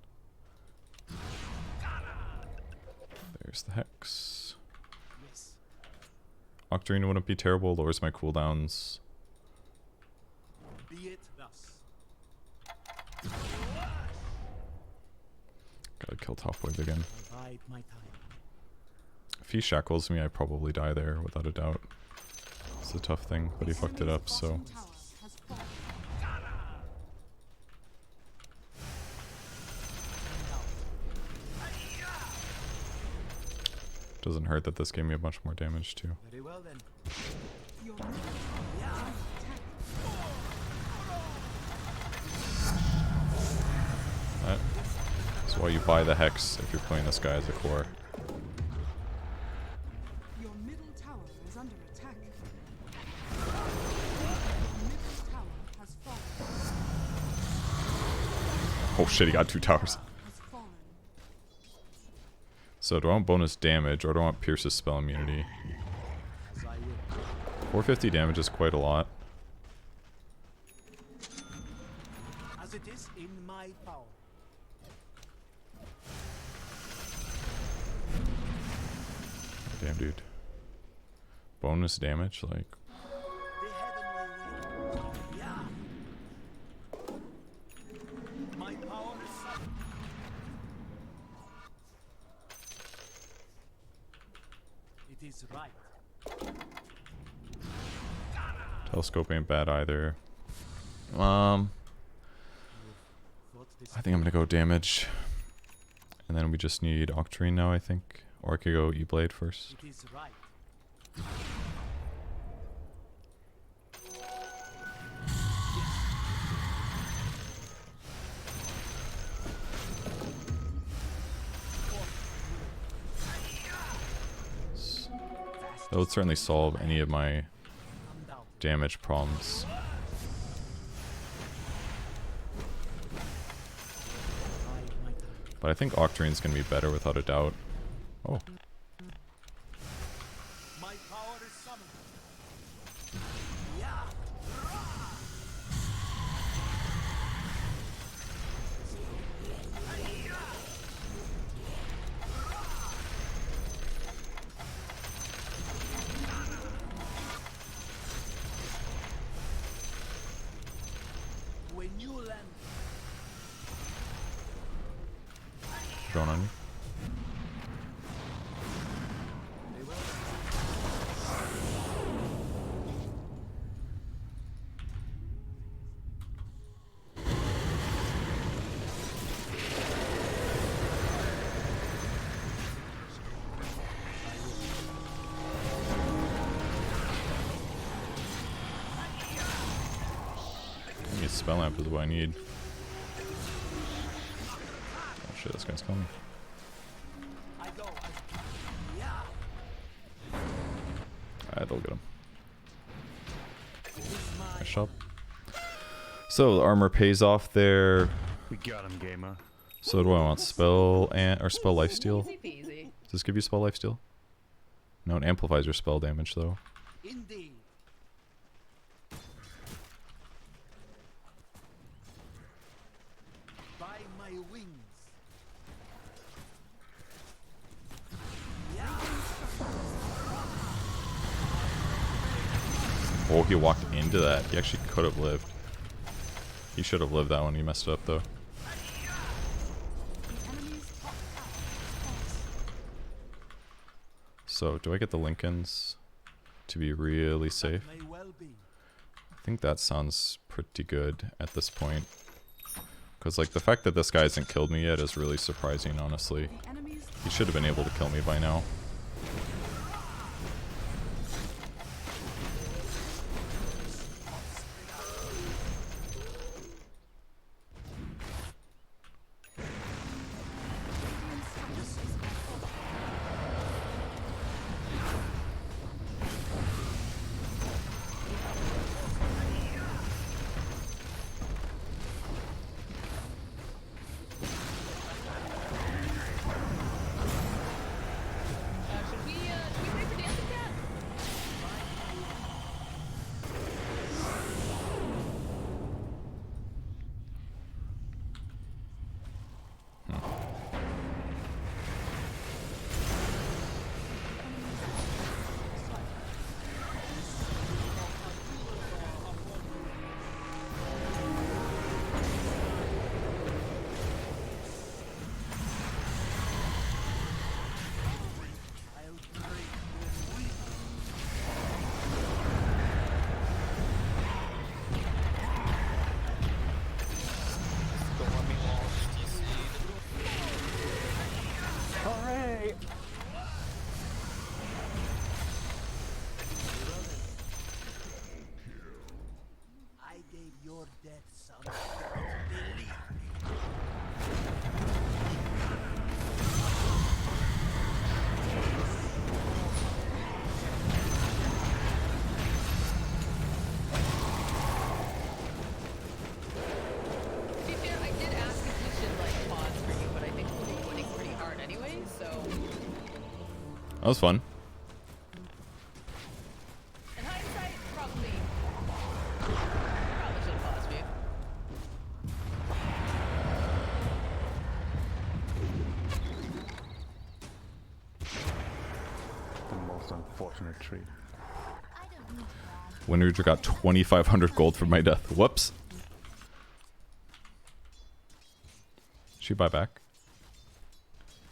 Speaker 2: There's the Hex.
Speaker 3: Yes.
Speaker 2: Octarine wouldn't be terrible, lowers my cooldowns.
Speaker 3: Be it thus.
Speaker 2: Gotta kill top wave again.
Speaker 3: I bide my time.
Speaker 2: If he shackles me, I probably die there, without a doubt. It's a tough thing, but he fucked it up, so...
Speaker 7: Bottom tower has fallen.
Speaker 2: Doesn't hurt that this gave me a bunch more damage, too.
Speaker 3: Very well then.
Speaker 7: Your middle tower is under attack.
Speaker 2: That's why you buy the Hex if you're playing this guy as a core.
Speaker 7: Your middle tower is under attack. Your middle tower has fallen.
Speaker 2: Oh shit, he got 2 towers.
Speaker 7: Has fallen.
Speaker 2: So do I want bonus damage, or do I want Pierce's spell immunity?
Speaker 3: As I will.
Speaker 2: 450 damage is quite a lot.
Speaker 3: As it is in my power.
Speaker 2: Damn, dude. Bonus damage, like...
Speaker 3: The heavenly will. Yeah. My power is summoned. It is right.
Speaker 2: Telescope ain't bad either.
Speaker 3: Thought this
Speaker 2: I think I'm gonna go damage. And then we just need Octarine now, I think. Or I could go E-Blade first.
Speaker 3: it is right.
Speaker 2: That would certainly solve any of my
Speaker 3: I'm down.
Speaker 2: damage problems.
Speaker 3: Bide my time.
Speaker 2: But I think Octarine's gonna be better without a doubt. Oh,
Speaker 3: My power is summoned. Yeah. To a new land.
Speaker 2: drone on me.
Speaker 3: Very well.
Speaker 2: I need spell lamp is what I need. Oh shit, this guy's coming.
Speaker 3: I go. Yeah.
Speaker 2: Alright, they'll get him.
Speaker 3: It is my
Speaker 2: Nice shot. So the armor pays off there.
Speaker 1: We got him, gamer.
Speaker 2: So what do I want? Spell and or spell lifesteal?
Speaker 5: Easy peasy.
Speaker 2: Does this give you spell lifesteal? No, it amplifies your spell damage though.
Speaker 3: indeed. By my wings.
Speaker 2: Oh, he walked into that. He actually could have lived. He should have lived that one. He messed it up though.
Speaker 7: The enemy's top tower is fallen.
Speaker 2: So do I get the Linkens to be really safe?
Speaker 3: May well be.
Speaker 2: I think that sounds pretty good at this point. Because like the fact that this guy hasn't killed me yet is really surprising, honestly.
Speaker 7: The enemy's
Speaker 2: He should have been able to kill me by now.
Speaker 6: right?
Speaker 3: I gave your death some believe me.
Speaker 5: To be fair, I did ask if we should like pause for you, but I think we'll be winning pretty hard anyway, so.
Speaker 2: That was fun.
Speaker 5: In hindsight, probably should have paused for you.
Speaker 1: The most unfortunate tree.
Speaker 8: I don't need that.
Speaker 2: Winrager got 2,500 gold for my death. Whoops. Did she buy back?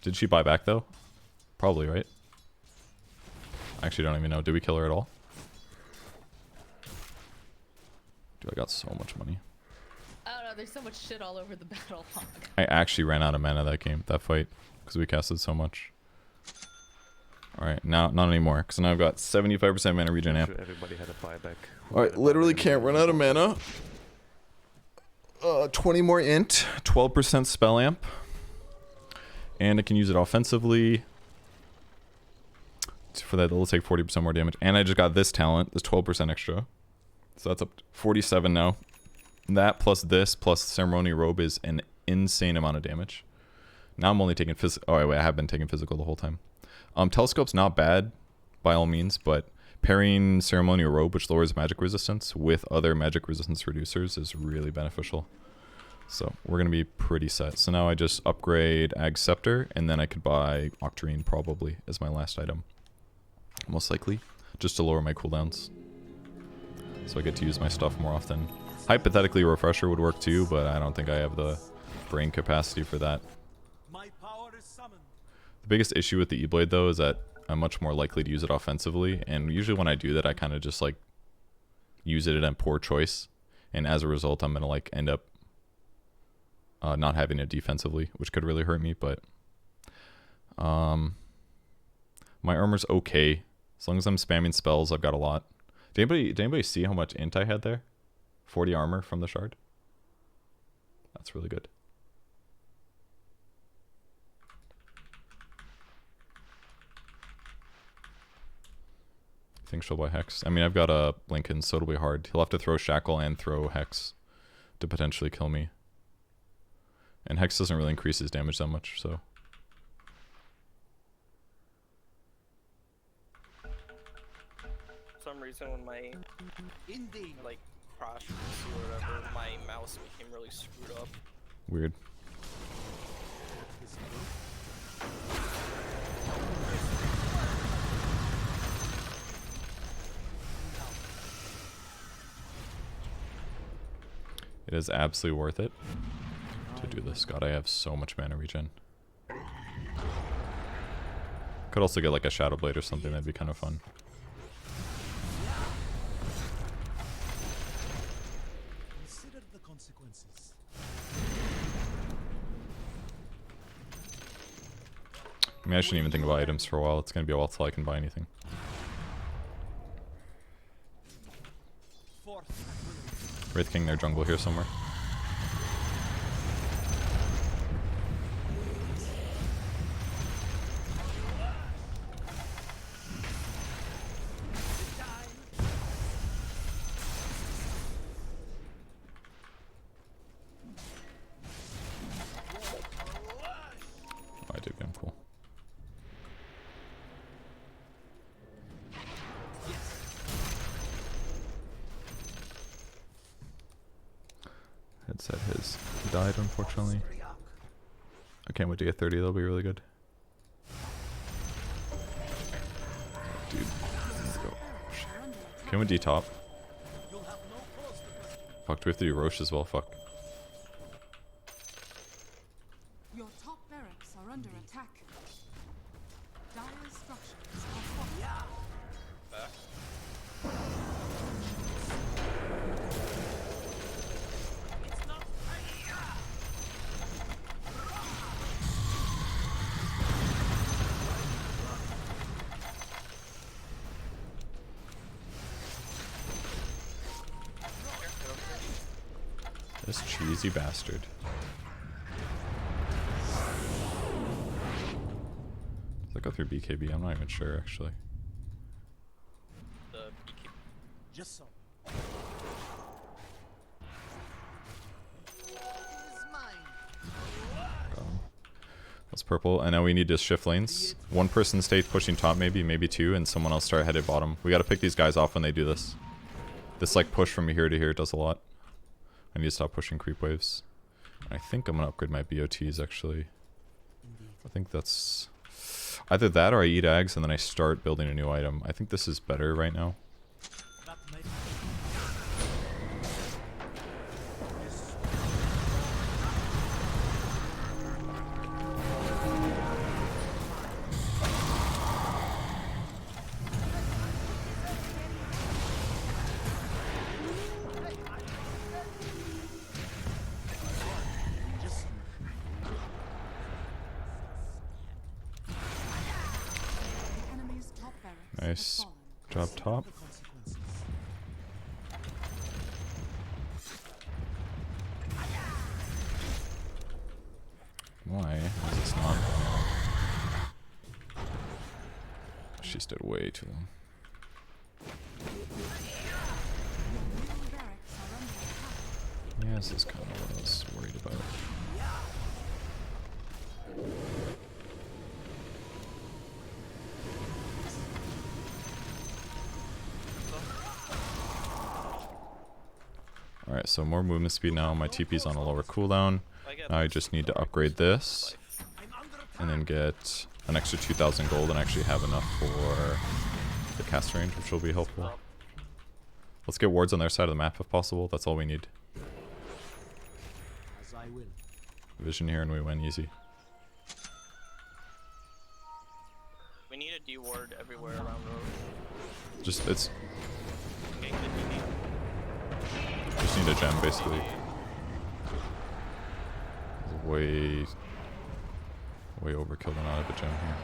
Speaker 2: Did she buy back though? Probably, right? I actually don't even know. Did we kill her at all? Dude, I got so much money.
Speaker 5: I don't know, there's so much shit all over the battle log.
Speaker 2: I actually ran out of mana that fight, because we casted so much. Alright, now, not anymore, because now I've got 75% mana regen amp.
Speaker 1: Sure everybody had a buyback.
Speaker 2: Alright, literally can't run out of mana. 20 more int, 12% spell amp. And I can use it offensively. For that, it'll take 40% more damage. And I just got this talent, this 12% extra. So that's up to 47 now. That plus this plus Ceremonial Robe is an insane amount of damage. Now I'm only taking physical. Oh wait, I have been taking physical the whole time. Telescope's not bad by all means, but pairing Ceremonial Robe, which lowers magic resistance, with other magic resistance reducers is really beneficial. So we're going to be pretty set. So now I just upgrade Aghs Scepter, and then I could buy Octarine probably as my last item. Most likely, just to lower my cooldowns. So I get to use my stuff more often. Hypothetically, Refresher would work too, but I don't think I have the brain capacity for that.
Speaker 3: My power is summoned.
Speaker 2: The biggest issue with the E-Blade though is that I'm much more likely to use it offensively, and usually when I do that I kind of just like use it in poor choice, and as a result I'm gonna like end up not having it defensively, which could really hurt me. But my armor's okay as long as I'm spamming spells. I've got a lot. Did anybody see how much int I had there? 40 armor from the shard. That's really good. I think she'll buy Hex. I mean, I've got a Linken, so it'll be hard. He'll have to throw Shackle and throw Hex to potentially kill me. And Hex doesn't really increase his damage that much, so.
Speaker 6: For some reason when my
Speaker 3: Indeed.
Speaker 6: like crashed or whatever, my mouse became really screwed up.
Speaker 2: Weird. It is absolutely worth it to do this. God, I have so much mana regen. Could also get like a Shadow Blade or something, that'd be kind of fun.
Speaker 3: Consider the consequences.
Speaker 2: I mean, I shouldn't even think about items for a while. It's gonna be a while till I can buy anything. Wraith King, their jungle here somewhere. Oh, I did get him, cool. Headset has died, unfortunately. I can't wait to get 30, that'll be really good. Dude, let's go. Can we D-top? Fuck, do we have to do Roche as well? Fuck.
Speaker 7: Your top barracks are under attack. Dire structures are falling.
Speaker 2: This cheesy bastard. Does that go through BKB? I'm not even sure actually.
Speaker 6: The BK.
Speaker 3: Just so.
Speaker 2: That's purple, and now we need to shift lanes. One person stay pushing top, maybe two, and someone else start headed bottom. We gotta pick these guys off when they do this. This like push from here to here does a lot. I need to stop pushing creep waves. I think I'm gonna upgrade my BOTs actually. I think that's either that or I eat Aghs and then I start building a new item. I think this is better right now.
Speaker 3: That may
Speaker 7: The enemy's top barracks
Speaker 2: Nice
Speaker 7: have fallen.
Speaker 2: job top.
Speaker 3: consequences.
Speaker 2: Why is this not? She stood way too long.
Speaker 7: Middle barracks are under attack.
Speaker 2: Yeah, this is kind of what I was worried about. Alright, so more movement speed now. My TP's on a lower cooldown. Now I just need to upgrade this. And then get an extra 2,000 gold and actually have enough for the cast range, which will be helpful. Let's get wards on their side of the map if possible. That's all we need.
Speaker 3: As I will.
Speaker 2: Vision here and we win easy.
Speaker 6: We need a D ward everywhere around road.
Speaker 2: Just it's
Speaker 6: Okay, good DD.
Speaker 2: just need a gem basically. Way overkill to not have a gem here.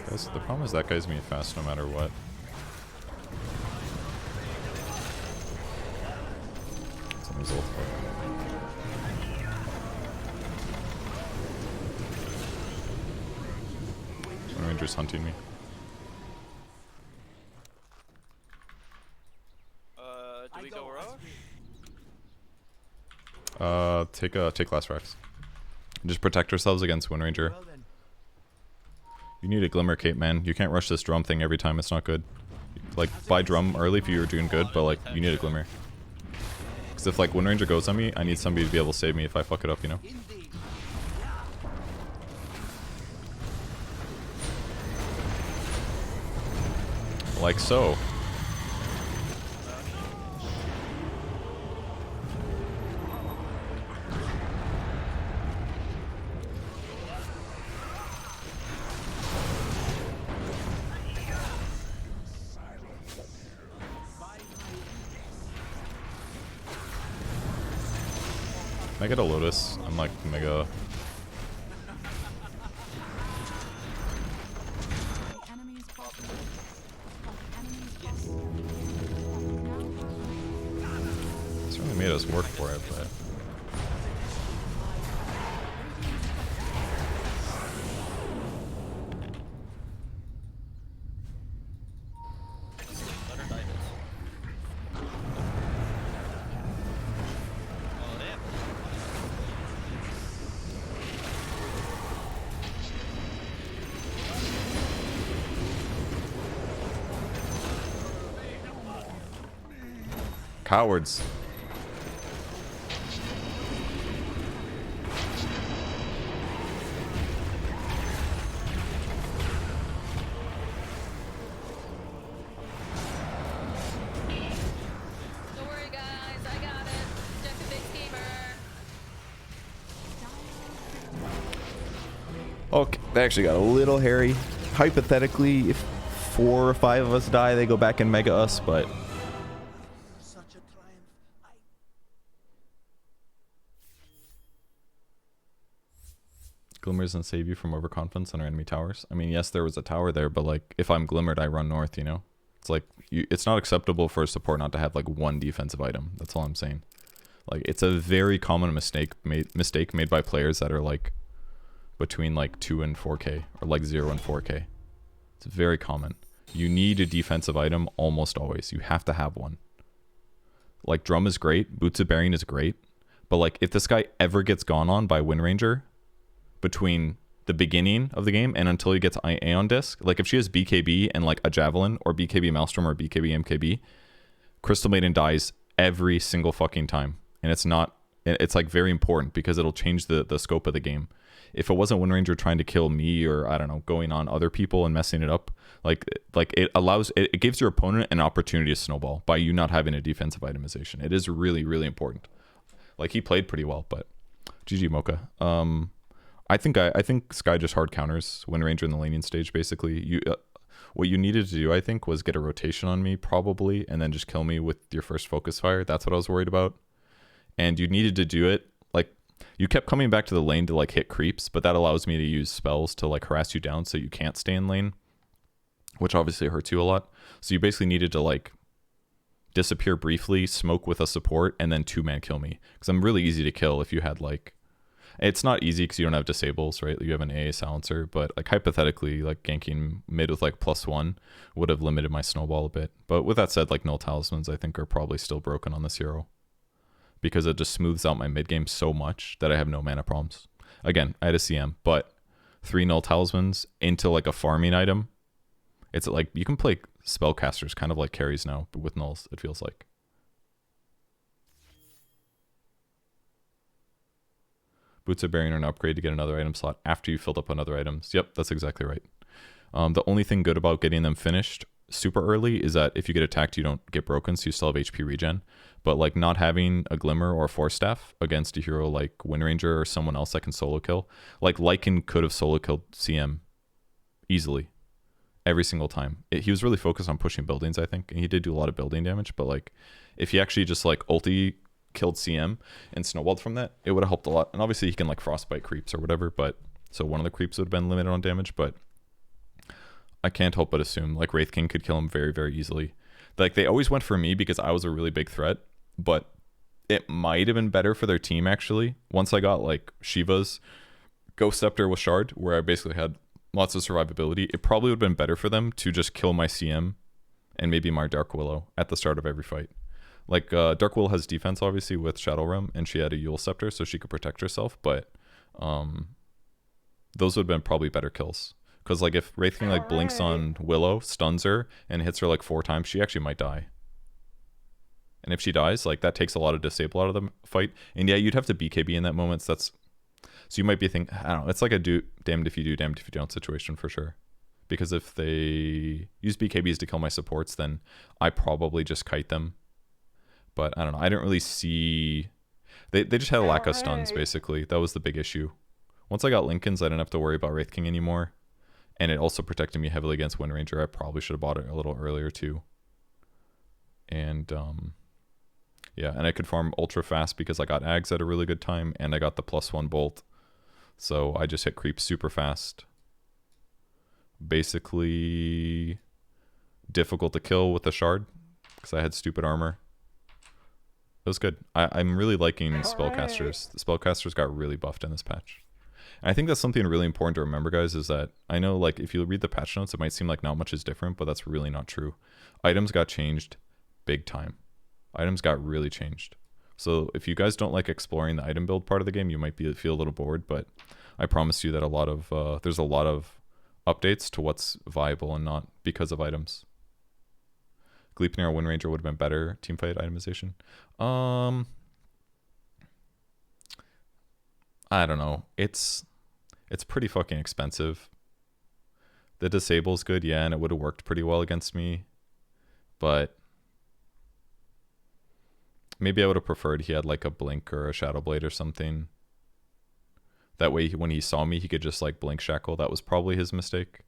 Speaker 2: Guys, the problem is that guy's gonna be fast no matter what. Result. Ranger's hunting me.
Speaker 6: Do we go rogue?
Speaker 2: Take last racks. Just protect ourselves against Wind Ranger.
Speaker 3: Well then.
Speaker 2: You need a Glimmer Cape, man. You can't rush this drum thing every time, it's not good. Like, buy drum early if you're doing good, but like, you need a Glimmer. Because if like Wind Ranger goes on me, I need somebody to be able to save me if I fuck it up, you know?
Speaker 3: Indeed.
Speaker 2: Like so. Can I get a Lotus? I'm like mega.
Speaker 7: The enemy's bottom barracks. Now
Speaker 2: It's really made us work for it, but.
Speaker 6: Let her die this. Oh, damn.
Speaker 2: Cowards.
Speaker 5: Don't worry, guys. I got it. Just a big schemer.
Speaker 2: Okay, they actually got a little hairy. hypothetically, if 4 or 5 of us die, they go back and mega us, but
Speaker 3: Such a triumph.
Speaker 2: Glimmer doesn't save you from overconfidence on our enemy towers. I mean, yes, there was a tower there, but like, if I'm Glimmered, I run north, you know? It's like, it's not acceptable for a support not to have like 1 defensive item. That's all I'm saying. Like, it's a very common mistake made by players that are like between like 2 and 4k, or like 0 and 4k. It's very common. You need a defensive item almost always. You have to have one. Like, Drum is great, Boots of Bearing is great, but like, if this guy ever gets gone on by Wind Ranger between the beginning of the game and until he gets Aeon Disc, like if she has BKB and like a Javelin or BKB Maelstrom or BKB MKB, Crystal Maiden dies every single fucking time. And it's like very important because it'll change the scope of the game. If it wasn't Wind Ranger trying to kill me or I don't know, going on other people and messing it up, like it gives your opponent an opportunity to snowball by you not having a defensive itemization. It is really, really important. Like, he played pretty well, but GG Mocha. I think Sky just hard counters Wind Ranger in the laning stage. Basically, what you needed to do, I think, was get a rotation on me probably, and then just kill me with your first focus fire. That's what I was worried about. And you needed to do it like, you kept coming back to the lane to like hit creeps, but that allows me to use spells to like harass you down so you can't stay in lane, which obviously hurts you a lot. So you basically needed to like disappear briefly, smoke with a support, and then 2-man kill me, because I'm really easy to kill if you had like, it's not easy because you don't have disables, right? You have an AA silencer, but like hypothetically, like ganking mid with like +1 would have limited my snowball a bit. But with that said, like Null Talismans I think are probably still broken on this hero, because it just smooths out my mid game so much that I have no mana problems. Again, I had a CM, but 3 Null Talismans into like a farming item, it's like you can play spellcasters kind of like carries now, but with nulls, it feels like. Boots of Bearing are an upgrade to get another item slot after you filled up on other items. Yep, that's exactly right. The only thing good about getting them finished super early is that if you get attacked, you don't get broken, so you still have HP regen. But like not having a Glimmer or a Force Staff against a hero like Wind Ranger or someone else that can solo kill, like Lycan could have solo killed CM easily every single time. He was really focused on pushing buildings, I think, and he did do a lot of building damage. But like if he actually just like ulti killed CM and snowballed from that, it would have helped a lot. And obviously he can like frostbite creeps or whatever, but so one of the creeps would have been limited on damage, but I can't help but assume like Wraith King could kill him very, very easily. Like they always went for me because I was a really big threat, but it might have been better for their team actually. Once I got like Shiva's Ghost Scepter with Shard, where I basically had lots of survivability, it probably would have been better for them to just kill my CM and maybe my Dark Willow at the start of every fight. Like Dark Willow has defense obviously with Shadow Realm, and she had a Yule Scepter so she could protect herself, but those would have been probably better kills. Because like if Wraith King like blinks on Willow, stuns her, and hits her like 4 times, she actually might die. And if she dies, like that takes a lot of disable out of the fight. And yeah, you'd have to BKB in that moment. So you might be thinking, I don't know, it's like a damned if you do, damned if you don't situation for sure. Because if they use BKBs to kill my supports, then I probably just kite them. But I don't know, I didn't really see... They just had a lack of stuns, basically. That was the big issue. Once I got Linken's, I didn't have to worry about Wraith King anymore. And it also protected me heavily against Wind Ranger. I probably should have bought it a little earlier too. And yeah, and I could farm ultra fast because I got Aghs at a really good time, and I got the +1 bolt. So I just hit creep super fast. Basically difficult to kill with the shard because I had stupid armor. It was good. I'm really liking spellcasters. The spellcasters got really buffed in this patch. And I think that's something really important to remember, guys, is that I know like if you read the patch notes, it might seem like not much is different, but that's really not true. Items got changed big time. Items got really changed. So if you guys don't like exploring the item build part of the game, you might feel a little bored, but I promise you that there's a lot of updates to what's viable and not because of items. Gleipnir or Wind Ranger would have been better teamfight itemization. I don't know. It's pretty fucking expensive. The disable's good, yeah, and it would have worked pretty well against me. But maybe I would have preferred he had like a blink or a shadow blade or something. That way when he saw me, he could just like blink shackle. That was probably his mistake.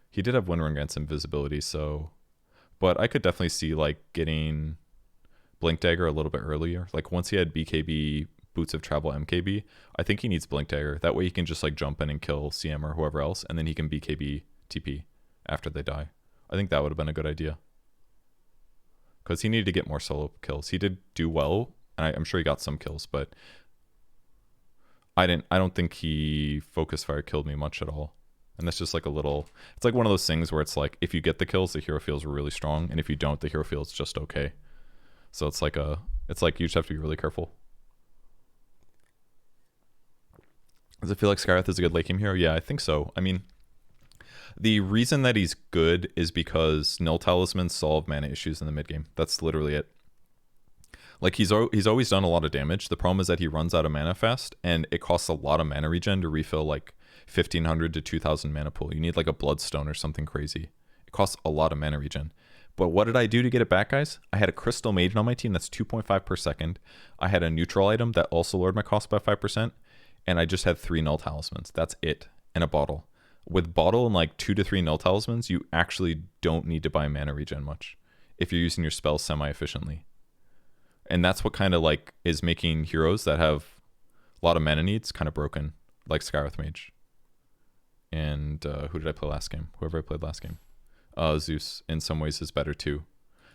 Speaker 2: He did have Windrun against invisibility, so... But I could definitely see, like, getting Blink Dagger a little bit earlier. Like, once he had BKB, Boots of Travel, MKB, I think he needs Blink Dagger. That way he can just, like, jump in and kill CM or whoever else, and then he can BKB TP after they die. I think that would have been a good idea. Because he needed to get more solo kills. He did do well, and I'm sure he got some kills, but I don't think he Focus Fire killed me much at all. And that's just like a little, it's like one of those things where it's like, if you get the kills, the hero feels really strong, and if you don't, the hero feels just okay. So it's like you just have to be really careful. Does it feel like Skywrath is a good late game hero? Yeah, I think so. I mean, the reason that he's good is because Null Talismans solve mana issues in the mid game. That's literally it. Like, he's always done a lot of damage. The problem is that he runs out of mana fast, and it costs a lot of mana regen to refill, like, 1,500 to 2,000 mana pool. You need, like, a Bloodstone or something crazy. It costs a lot of mana regen. But what did I do to get it back, guys? I had a Crystal Mage on my team that's 2.5 per second. I had a neutral item that also lowered my cost by 5%, and I just had 3 Null Talismans. That's it, and a bottle. With bottle and, like, 2 to 3 Null Talismans, you actually don't need to buy mana regen much if you're using your spells semi-efficiently. And that's what kind of, like, is making heroes that have a lot of mana needs kind of broken, like Skywrath Mage. And who did I play last game? Whoever I played last game. Zeus, in some ways, is better too.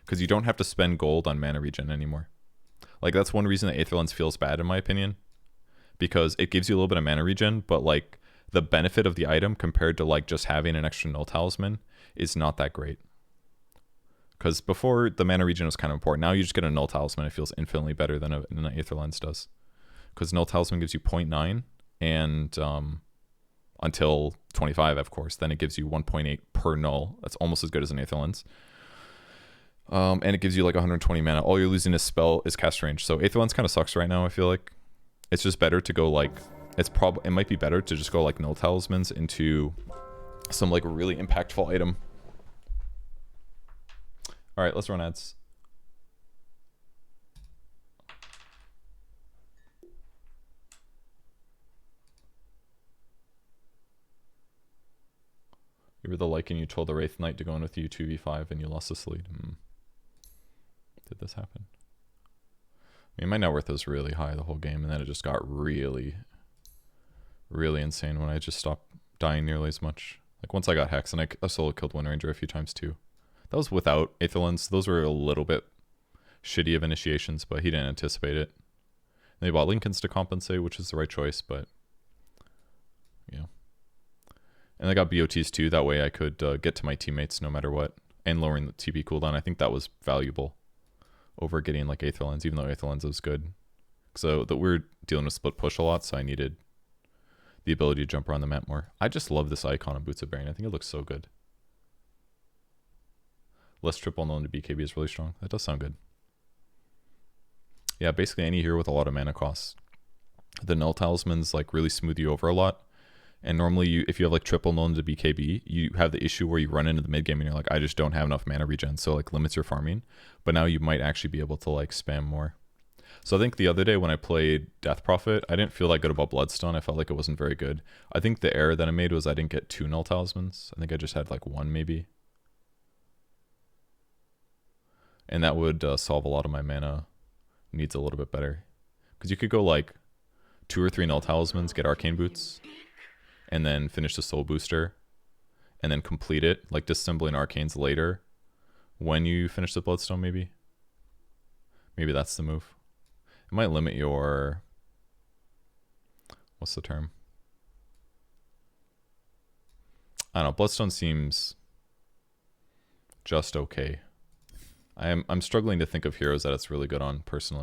Speaker 2: Because you don't have to spend gold on mana regen anymore. Like, that's one reason that Aether Lens feels bad, in my opinion. Because it gives you a little bit of mana regen, but, like, the benefit of the item compared to, like, just having an extra Null Talisman is not that great. Because before, the mana regen was kind of important. Now you just get a Null Talisman. It feels infinitely better than an Aether Lens does. Because Null Talisman gives you 0.9, and until 25, of course. Then it gives you 1.8 per null. That's almost as good as an Aether Lens. And it gives you like 120 mana. All you're losing is cast range. So Aether Lens kind of sucks right now, I feel like. It's just better to go like... It might be better to just go like Null Talismans into some like really impactful item. Alright, let's run ads. You were the Lycan, you told the Wraith Knight to go in with you 2v5 and you lost this lead. Did this happen? I mean, my net worth was really high the whole game, and then it just got really, really insane when I just stopped dying nearly as much. Like, once I got Hex, and I solo killed Wind Ranger a few times too. That was without Aether Lens. Those were a little bit shitty of initiations, but he didn't anticipate it. And they bought Linken's to compensate, which is the right choice, but... yeah. And I got BOTs too, that way I could get to my teammates no matter what. And lowering the TP cooldown, I think that was valuable over getting like Aether Lens, even though Aether Lens was good. So that we're dealing with split push a lot, so I needed the ability to jump around the map more. I just love this icon of Boots of Bearing. I think it looks so good. Less triple null into BKB is really strong. That does sound good. Yeah, basically any hero with a lot of mana costs. The Null Talismans like really smooth you over a lot. And normally, if you have like triple null into BKB, you have the issue where you run into the mid game and you're like, I just don't have enough mana regen, so like limits your farming. But now you might actually be able to like spam more. So I think the other day when I played Death Prophet, I didn't feel that good about Bloodstone. I felt like it wasn't very good. I think the error that I made was I didn't get 2 Null Talismans. I think I just had like 1 maybe. And that would solve a lot of my mana needs a little bit better. Because you could go like 2 or 3 Null Talismans, get Arcane Boots, and then finish the Soul Booster, and then complete it, like disassembling Arcanes later when you finish the Bloodstone, maybe. Maybe that's the move. It might limit your... what's the term? I don't know, Bloodstone seems just okay. I'm struggling to think of heroes that it's really good on, personally.